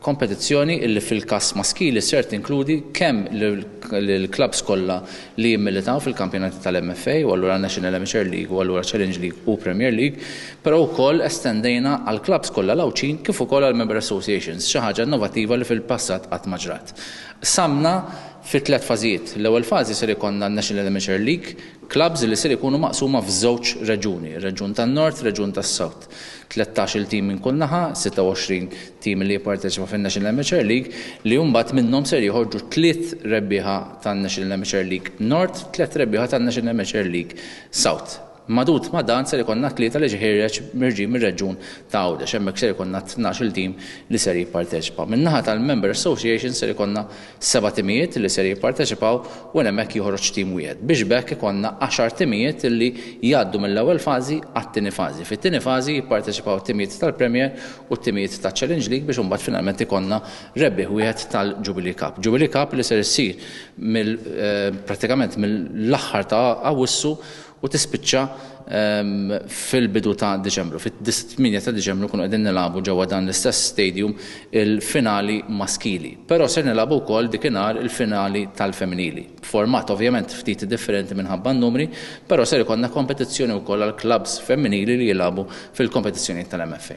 kompetizzjoni illi fil-każ maskili ser tinkludi kemm l-klabs kollha li jimmilitaw fil-kampjonati tal-MFA u allura National Amateur League u allura Challenge League u Premier League, però wkoll estendejna għal klabs kollha lawċin kif ukoll għal member associations, xi ħaġa innovattiva li fil-passat qatt ma ġrat. Samna fi 3 fażijiet. L-ewwel fażi ser ikonna National Amateur League, klabs li ser ikunu maqsuma f'żewġ reġuni, reġun tan-Nord, reġun tas-South. 13 tim minn kull naħa, 26 tim li jipparteċipa fin-National Amateur League li mbagħad minnhom ser joħorġu 3 rebbieħa tan-National Amateur League Nord, 3 rebbieħa tan-National Amateur League South. Madut ma dan ser ikonna 3 li ġiħireġ mirġi mir-reġun ta' Għawdex, hemmhekk ser ikonna 12 tim li ser jipparteċipa. Min-naħa tal-Member Association ser ikonna 7 timijiet li ser jipparteċipaw u hemmhekk joħroġ tim wieħed. Biex bekk ikonna 10 timijiet li jgħaddu mill-ewwel fażi għat-tieni fażi. Fit-tieni fażi jipparteċipaw timijiet tal-Premier u t-timijiet tal-Challenge League biex imbagħad finalment ikonna rebbieħ wieħed tal-Jubilee Cup. Jubilee Cup li ser issir pratikament mill-aħħar ta' Awwissu u tispiċċa fil-bidu ta' Diċembru. Fit-8 ta' Diċembru kunu qegħdin nilagħbu ġewwa dan l-istess stadium il-finali maskili. Però ser nilagħbu wkoll dikinhar il-finali tal-femminili. Format ovvjament ftit differenti minħabba n-numri, però ser ikollna kompetizzjoni wkoll għall klabs femminili li jilagħbu fil-kompetizzjoni tal-MFA.